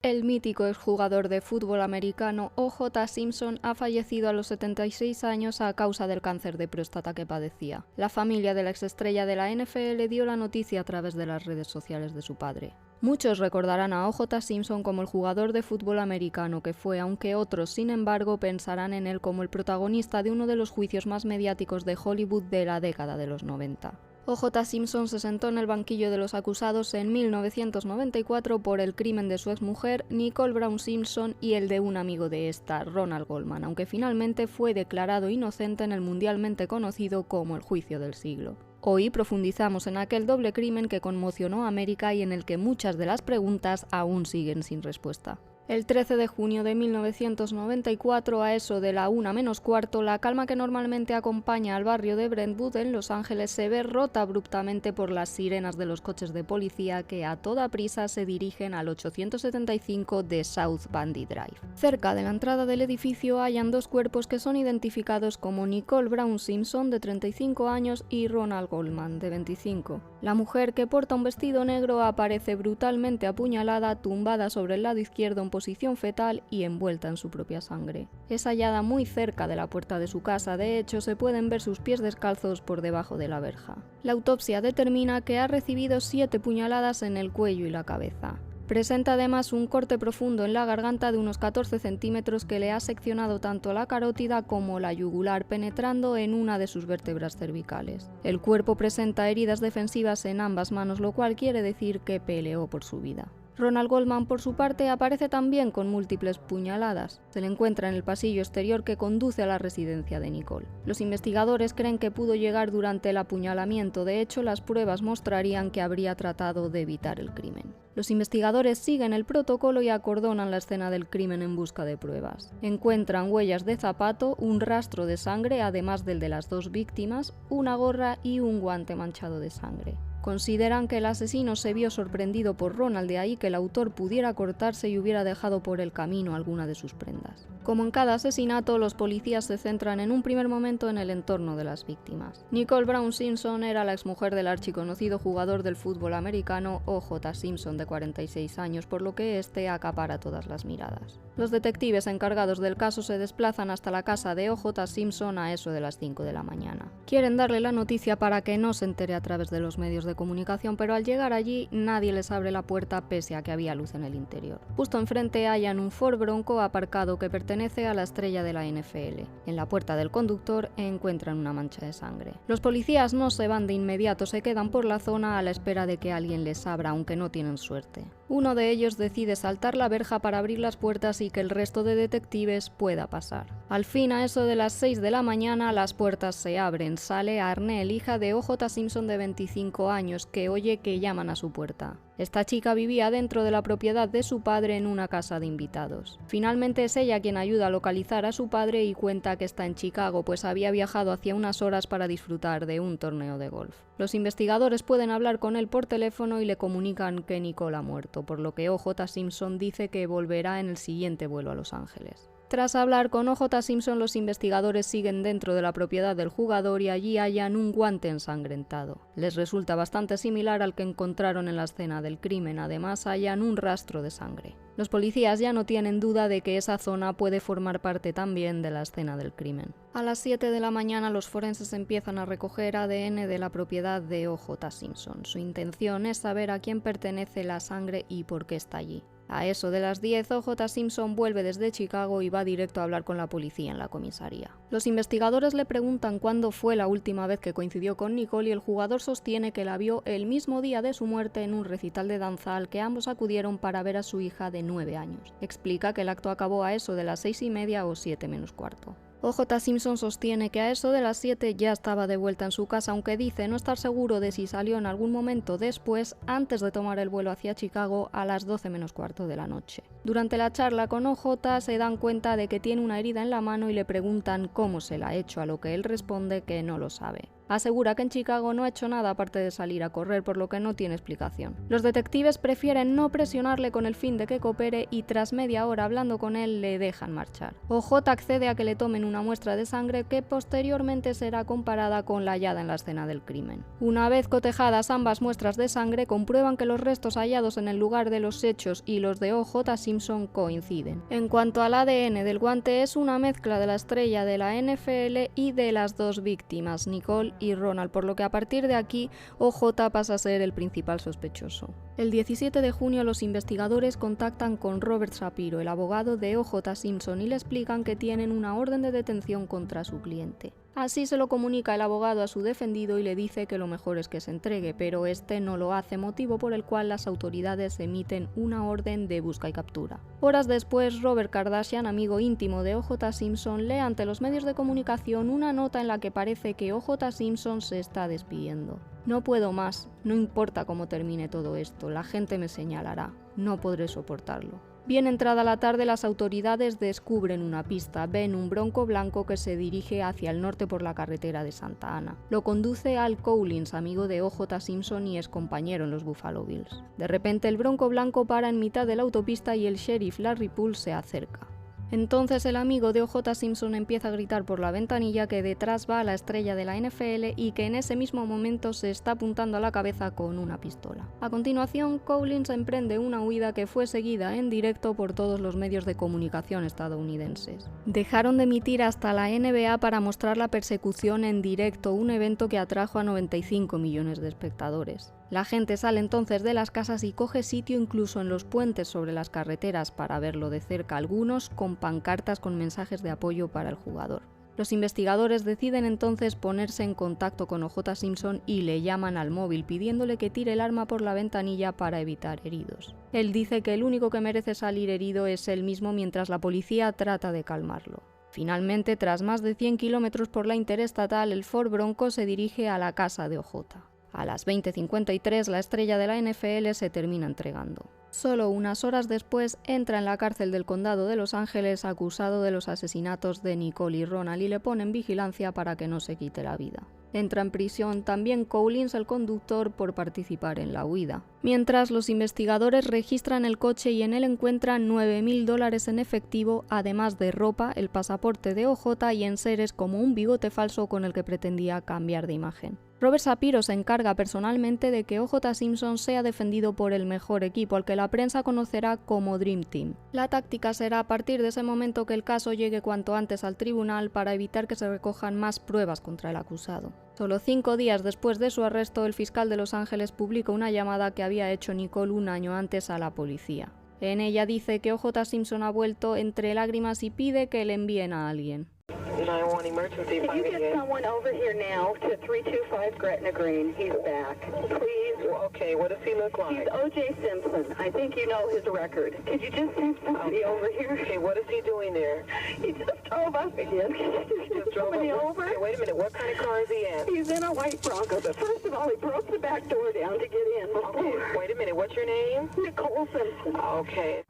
El mítico exjugador de fútbol americano O.J. Simpson ha fallecido a los 76 años a causa del cáncer de próstata que padecía. La familia de la exestrella de la NFL dio la noticia a través de las redes sociales de su padre. Muchos recordarán a O.J. Simpson como el jugador de fútbol americano que fue, aunque otros, sin embargo, pensarán en él como el protagonista de uno de los juicios más mediáticos de Hollywood de la década de los 90. O.J. Simpson se sentó en el banquillo de los acusados en 1994 por el crimen de su exmujer, Nicole Brown Simpson, y el de un amigo de esta, Ronald Goldman, aunque finalmente fue declarado inocente en el mundialmente conocido como el juicio del siglo. Hoy profundizamos en aquel doble crimen que conmocionó a América y en el que muchas de las preguntas aún siguen sin respuesta. El 13 de junio de 1994, a eso de la 1:15, la calma que normalmente acompaña al barrio de Brentwood en Los Ángeles se ve rota abruptamente por las sirenas de los coches de policía que a toda prisa se dirigen al 875 de South Bundy Drive. Cerca de la entrada del edificio hallan dos cuerpos que son identificados como Nicole Brown Simpson, de 35 años, y Ronald Goldman, de 25. La mujer, que porta un vestido negro, aparece brutalmente apuñalada, tumbada sobre el lado izquierdo en posición fetal y envuelta en su propia sangre. Es hallada muy cerca de la puerta de su casa, de hecho se pueden ver sus pies descalzos por debajo de la verja. La autopsia determina que ha recibido 7 puñaladas en el cuello y la cabeza. Presenta además un corte profundo en la garganta de unos 14 centímetros que le ha seccionado tanto la carótida como la yugular, penetrando en una de sus vértebras cervicales. El cuerpo presenta heridas defensivas en ambas manos, lo cual quiere decir que peleó por su vida. Ronald Goldman, por su parte, aparece también con múltiples puñaladas. Se le encuentra en el pasillo exterior que conduce a la residencia de Nicole. Los investigadores creen que pudo llegar durante el apuñalamiento, de hecho las pruebas mostrarían que habría tratado de evitar el crimen. Los investigadores siguen el protocolo y acordonan la escena del crimen en busca de pruebas. Encuentran huellas de zapato, un rastro de sangre, además del de las dos víctimas, una gorra y un guante manchado de sangre. Consideran que el asesino se vio sorprendido por Ronald, de ahí que el autor pudiera cortarse y hubiera dejado por el camino alguna de sus prendas. Como en cada asesinato, los policías se centran en un primer momento en el entorno de las víctimas. Nicole Brown Simpson era la exmujer del archiconocido jugador del fútbol americano O.J. Simpson, de 46 años, por lo que este acapara todas las miradas. Los detectives encargados del caso se desplazan hasta la casa de O.J. Simpson a eso de las 5 de la mañana. Quieren darle la noticia para que no se entere a través de los medios de comunicación, pero al llegar allí nadie les abre la puerta pese a que había luz en el interior. Justo enfrente hallan un Ford Bronco aparcado que pertenece a la estrella de la NFL. En la puerta del conductor encuentran una mancha de sangre. Los policías no se van de inmediato, se quedan por la zona a la espera de que alguien les abra, aunque no tienen suerte. Uno de ellos decide saltar la verja para abrir las puertas y que el resto de detectives pueda pasar. Al fin, a eso de las 6 de la mañana, las puertas se abren. Sale Arnell, hija de O.J. Simpson, de 25 años, que oye que llaman a su puerta. Esta chica vivía dentro de la propiedad de su padre en una casa de invitados. Finalmente es ella quien ayuda a localizar a su padre y cuenta que está en Chicago, pues había viajado hacía unas horas para disfrutar de un torneo de golf. Los investigadores pueden hablar con él por teléfono y le comunican que Nicole ha muerto, por lo que O.J. Simpson dice que volverá en el siguiente vuelo a Los Ángeles. Tras hablar con O.J. Simpson, los investigadores siguen dentro de la propiedad del jugador y allí hallan un guante ensangrentado. Les resulta bastante similar al que encontraron en la escena del crimen, además hallan un rastro de sangre. Los policías ya no tienen duda de que esa zona puede formar parte también de la escena del crimen. A las 7 de la mañana los forenses empiezan a recoger ADN de la propiedad de O.J. Simpson. Su intención es saber a quién pertenece la sangre y por qué está allí. A eso de las 10, O.J. Simpson vuelve desde Chicago y va directo a hablar con la policía en la comisaría. Los investigadores le preguntan cuándo fue la última vez que coincidió con Nicole y el jugador sostiene que la vio el mismo día de su muerte en un recital de danza al que ambos acudieron para ver a su hija de 9 años. Explica que el acto acabó a eso de las 6:30 o 7:15. O.J. Simpson sostiene que a eso de las 7 ya estaba de vuelta en su casa, aunque dice no estar seguro de si salió en algún momento después, antes de tomar el vuelo hacia Chicago a las 12:15 de la noche. Durante la charla con O.J. se dan cuenta de que tiene una herida en la mano y le preguntan cómo se la ha hecho, a lo que él responde que no lo sabe. Asegura que en Chicago no ha hecho nada aparte de salir a correr, por lo que no tiene explicación. Los detectives prefieren no presionarle con el fin de que coopere y tras media hora hablando con él le dejan marchar. OJ accede a que le tomen una muestra de sangre que posteriormente será comparada con la hallada en la escena del crimen. Una vez cotejadas ambas muestras de sangre, comprueban que los restos hallados en el lugar de los hechos y los de OJ Simpson coinciden. En cuanto al ADN del guante, es una mezcla de la estrella de la NFL y de las dos víctimas, Nicole y Ronald, por lo que a partir de aquí OJ pasa a ser el principal sospechoso. El 17 de junio los investigadores contactan con Robert Shapiro, el abogado de OJ Simpson, y le explican que tienen una orden de detención contra su cliente. Así se lo comunica el abogado a su defendido y le dice que lo mejor es que se entregue, pero este no lo hace, motivo por el cual las autoridades emiten una orden de busca y captura. Horas después, Robert Kardashian, amigo íntimo de OJ Simpson, lee ante los medios de comunicación una nota en la que parece que OJ Simpson se está despidiendo. No puedo más, no importa cómo termine todo esto, la gente me señalará, no podré soportarlo. Bien entrada la tarde, las autoridades descubren una pista. Ven un Bronco blanco que se dirige hacia el norte por la carretera de Santa Ana. Lo conduce Al Collins, amigo de OJ Simpson y ex compañero en los Buffalo Bills. De repente el Bronco blanco para en mitad de la autopista y el sheriff Larry Poole se acerca. Entonces el amigo de OJ Simpson empieza a gritar por la ventanilla que detrás va la estrella de la NFL y que en ese mismo momento se está apuntando a la cabeza con una pistola. A continuación, Collins emprende una huida que fue seguida en directo por todos los medios de comunicación estadounidenses. Dejaron de emitir hasta la NBA para mostrar la persecución en directo, un evento que atrajo a 95 millones de espectadores. La gente sale entonces de las casas y coge sitio incluso en los puentes sobre las carreteras para verlo de cerca, algunos con pancartas con mensajes de apoyo para el jugador. Los investigadores deciden entonces ponerse en contacto con OJ Simpson y le llaman al móvil pidiéndole que tire el arma por la ventanilla para evitar heridos. Él dice que el único que merece salir herido es él mismo mientras la policía trata de calmarlo. Finalmente, tras más de 100 kilómetros por la interestatal, el Ford Bronco se dirige a la casa de OJ. A las 20:53 la estrella de la NFL se termina entregando. Solo unas horas después entra en la cárcel del condado de Los Ángeles acusado de los asesinatos de Nicole y Ronald y le ponen vigilancia para que no se quite la vida. Entra en prisión también Collins, el conductor, por participar en la huida. Mientras, los investigadores registran el coche y en él encuentran $9.000 en efectivo, además de ropa, el pasaporte de OJ y enseres como un bigote falso con el que pretendía cambiar de imagen. Robert Shapiro se encarga personalmente de que OJ Simpson sea defendido por el mejor equipo, al que la prensa conocerá como Dream Team. La táctica será a partir de ese momento que el caso llegue cuanto antes al tribunal para evitar que se recojan más pruebas contra el acusado. Solo 5 días después de su arresto, el fiscal de Los Ángeles publica una llamada que había hecho Nicole un año antes a la policía. En ella dice que OJ Simpson ha vuelto entre lágrimas y pide que le envíen a alguien. 911 emergency. Can you get someone over here now to 325 Gretna Green? He's back. Please. Okay, what does he look like? He's O.J. Simpson. I think you know his record. Could you just send somebody over here? Okay, what is he doing there? He just drove up again. He just drove somebody over? Okay, wait a minute, what kind of car is he in? He's in a white Bronco, but first of all, he broke the back door down to get in before. Okay, wait a minute, what's your name? Nicole Simpson. Okay.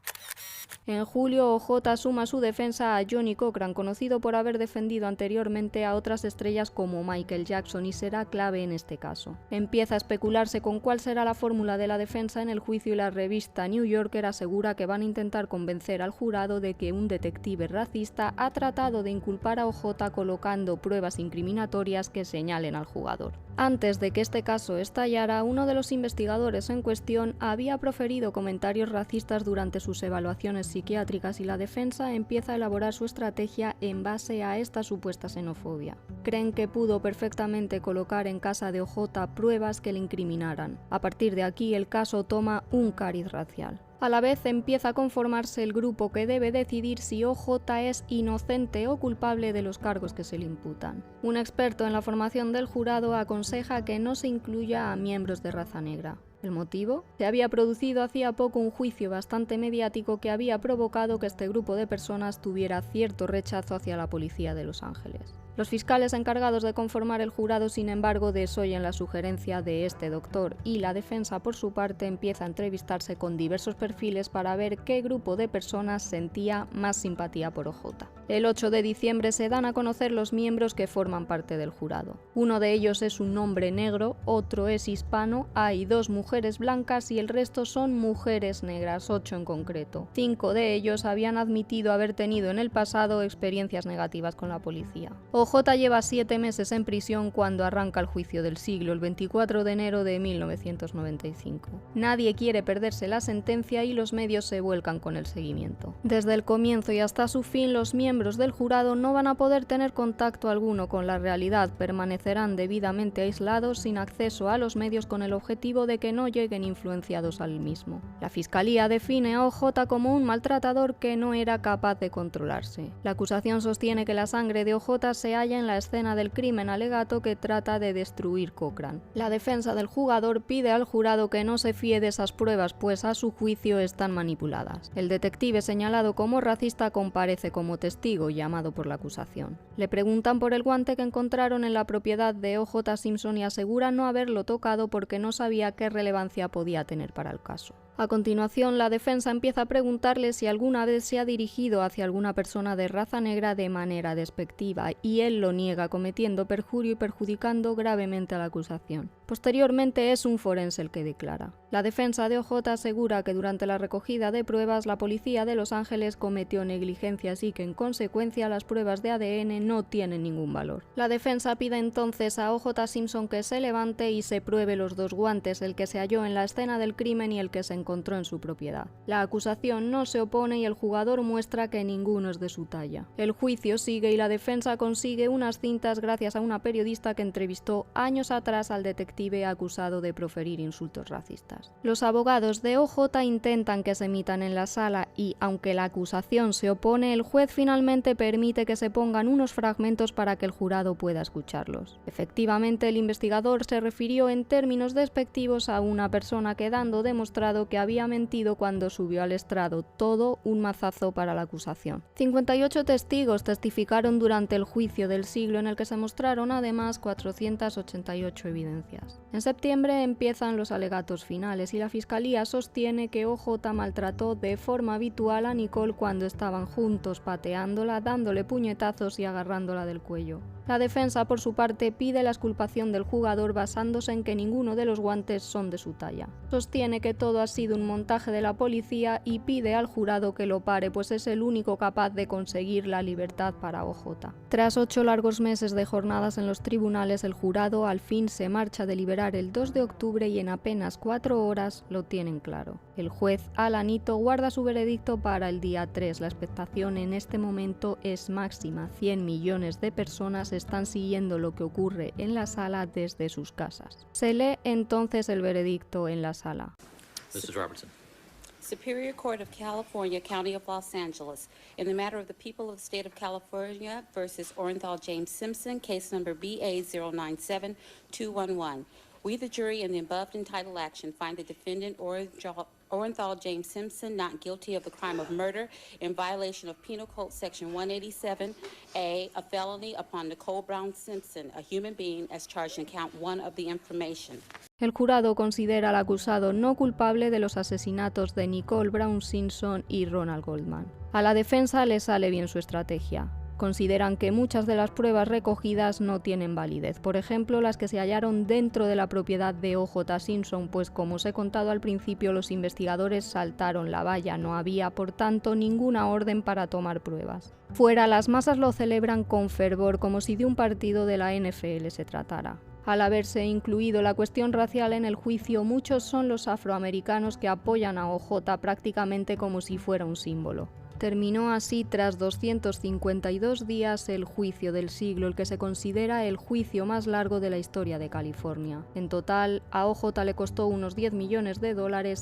En julio, OJ suma su defensa a Johnny Cochran, conocido por haber defendido anteriormente a otras estrellas como Michael Jackson, y será clave en este caso. Empieza a especularse con cuál será la fórmula de la defensa en el juicio y la revista New Yorker asegura que van a intentar convencer al jurado de que un detective racista ha tratado de inculpar a OJ colocando pruebas incriminatorias que señalen al jugador. Antes de que este caso estallara, uno de los investigadores en cuestión había proferido comentarios racistas durante sus evaluaciones psiquiátricas y la defensa empieza a elaborar su estrategia en base a esta supuesta xenofobia. Creen que pudo perfectamente colocar en casa de OJ pruebas que le incriminaran. A partir de aquí, el caso toma un cariz racial. A la vez empieza a conformarse el grupo que debe decidir si OJ es inocente o culpable de los cargos que se le imputan. Un experto en la formación del jurado aconseja que no se incluya a miembros de raza negra. ¿El motivo? Se había producido hacía poco un juicio bastante mediático que había provocado que este grupo de personas tuviera cierto rechazo hacia la policía de Los Ángeles. Los fiscales encargados de conformar el jurado, sin embargo, desoyen la sugerencia de este doctor y la defensa, por su parte, empieza a entrevistarse con diversos perfiles para ver qué grupo de personas sentía más simpatía por OJ. El 8 de diciembre se dan a conocer los miembros que forman parte del jurado. Uno de ellos es un hombre negro, otro es hispano, hay 2 mujeres blancas y el resto son mujeres negras, 8 en concreto. 5 de ellos habían admitido haber tenido en el pasado experiencias negativas con la policía. OJ lleva 7 meses en prisión cuando arranca el juicio del siglo, el 24 de enero de 1995. Nadie quiere perderse la sentencia y los medios se vuelcan con el seguimiento. Desde el comienzo y hasta su fin, los miembros del jurado no van a poder tener contacto alguno con la realidad, permanecerán debidamente aislados sin acceso a los medios con el objetivo de que no lleguen influenciados al mismo. La Fiscalía define a OJ como un maltratador que no era capaz de controlarse. La acusación sostiene que la sangre de OJ se halla en la escena del crimen alegato que trata de destruir Cochran. La defensa del jugador pide al jurado que no se fíe de esas pruebas, pues a su juicio están manipuladas. El detective señalado como racista comparece como testigo llamado por la acusación. Le preguntan por el guante que encontraron en la propiedad de OJ Simpson y asegura no haberlo tocado porque no sabía qué relevancia podía tener para el caso. A continuación, la defensa empieza a preguntarle si alguna vez se ha dirigido hacia alguna persona de raza negra de manera despectiva, y él lo niega, cometiendo perjurio y perjudicando gravemente a la acusación. Posteriormente es un forense el que declara. La defensa de OJ asegura que durante la recogida de pruebas la policía de Los Ángeles cometió negligencias y que en consecuencia las pruebas de ADN no tienen ningún valor. La defensa pide entonces a OJ Simpson que se levante y se pruebe los 2 guantes, el que se halló en la escena del crimen y el que se encontró en su propiedad. La acusación no se opone y el jugador muestra que ninguno es de su talla. El juicio sigue y la defensa consigue unas cintas gracias a una periodista que entrevistó años atrás al detective acusado de proferir insultos racistas. Los abogados de OJ intentan que se emitan en la sala y, aunque la acusación se opone, el juez finalmente permite que se pongan unos fragmentos para que el jurado pueda escucharlos. Efectivamente, el investigador se refirió en términos despectivos a una persona, quedando demostrado que había mentido cuando subió al estrado, todo un mazazo para la acusación. 58 testigos testificaron durante el juicio del siglo, en el que se mostraron además 488 evidencias. En septiembre empiezan los alegatos finales y la Fiscalía sostiene que OJ maltrató de forma habitual a Nicole cuando estaban juntos, pateándola, dándole puñetazos y agarrándola del cuello. La defensa, por su parte, pide la exculpación del jugador basándose en que ninguno de los guantes son de su talla. Sostiene que todo ha sido un montaje de la policía y pide al jurado que lo pare, pues es el único capaz de conseguir la libertad para OJ. Tras 8 largos meses de jornadas en los tribunales, el jurado al fin se marcha a deliberar el 2 de octubre y en apenas 4 horas lo tienen claro. El juez Alanito guarda su veredicto para el día 3. La expectación en este momento es máxima. 100 millones de personas están siguiendo lo que ocurre en la sala desde sus casas. Se lee entonces el veredicto en la sala. Mrs. Robertson. Superior Court of California, County of Los Angeles, in the matter of the people of the state of California versus Orenthal James Simpson, case number BA097211. We, the jury, in the above entitled action, find the defendant Orenthal James Simpson not guilty of the crime of murder in violation of Penal Code Section 187A, a felony upon Nicole Brown Simpson, a human being, as charged in count 1 of the information. El jurado considera al acusado no culpable de los asesinatos de Nicole Brown Simpson y Ronald Goldman. A la defensa le sale bien su estrategia. Consideran que muchas de las pruebas recogidas no tienen validez, por ejemplo las que se hallaron dentro de la propiedad de OJ Simpson, pues como os he contado al principio, los investigadores saltaron la valla, no había por tanto ninguna orden para tomar pruebas. Fuera, las masas lo celebran con fervor, como si de un partido de la NFL se tratara. Al haberse incluido la cuestión racial en el juicio, muchos son los afroamericanos que apoyan a OJ prácticamente como si fuera un símbolo. Terminó así tras 252 días el juicio del siglo, el que se considera el juicio más largo de la historia de California. En total, a OJ le costó unos $10 millones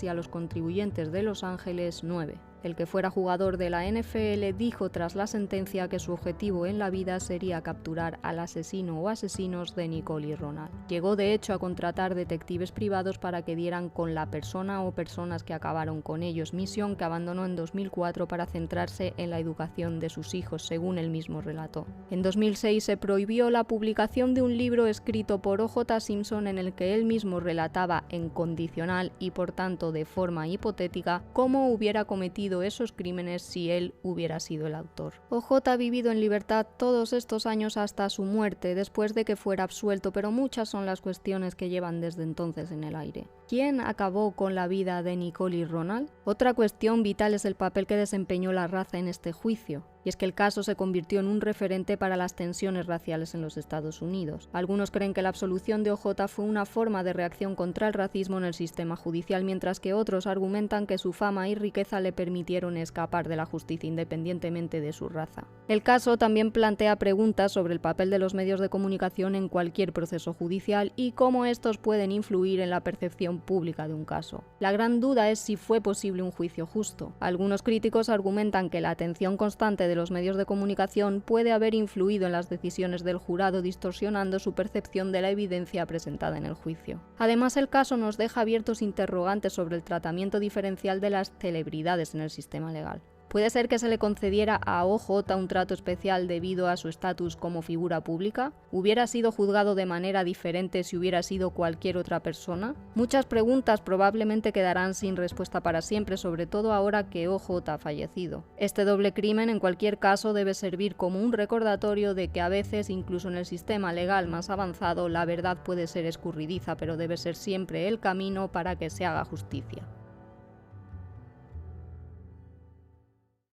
y a los contribuyentes de Los Ángeles 9. el que fuera jugador de la NFL, dijo tras la sentencia que su objetivo en la vida sería capturar al asesino o asesinos de Nicole y Ronald. Llegó de hecho a contratar detectives privados para que dieran con la persona o personas que acabaron con ellos, misión que abandonó en 2004 para centrarse en la educación de sus hijos, según él mismo relató. En 2006 se prohibió la publicación de un libro escrito por O.J. Simpson en el que él mismo relataba en condicional y por tanto de forma hipotética cómo hubiera cometido esos crímenes si él hubiera sido el autor. O.J. ha vivido en libertad todos estos años hasta su muerte, después de que fuera absuelto, pero muchas son las cuestiones que llevan desde entonces en el aire. ¿Quién acabó con la vida de Nicole y Ronald? Otra cuestión vital es el papel que desempeñó la raza en este juicio, y es que el caso se convirtió en un referente para las tensiones raciales en los Estados Unidos. Algunos creen que la absolución de O.J. fue una forma de reacción contra el racismo en el sistema judicial, mientras que otros argumentan que su fama y riqueza le permitieron escapar de la justicia independientemente de su raza. El caso también plantea preguntas sobre el papel de los medios de comunicación en cualquier proceso judicial y cómo estos pueden influir en la percepción pública de un caso. La gran duda es si fue posible un juicio justo. Algunos críticos argumentan que la atención constante de los medios de comunicación puede haber influido en las decisiones del jurado, distorsionando su percepción de la evidencia presentada en el juicio. Además, el caso nos deja abiertos interrogantes sobre el tratamiento diferencial de las celebridades en el sistema legal. ¿Puede ser que se le concediera a O.J. un trato especial debido a su estatus como figura pública? ¿Hubiera sido juzgado de manera diferente si hubiera sido cualquier otra persona? Muchas preguntas probablemente quedarán sin respuesta para siempre, sobre todo ahora que O.J. ha fallecido. Este doble crimen, en cualquier caso, debe servir como un recordatorio de que a veces, incluso en el sistema legal más avanzado, la verdad puede ser escurridiza, pero debe ser siempre el camino para que se haga justicia.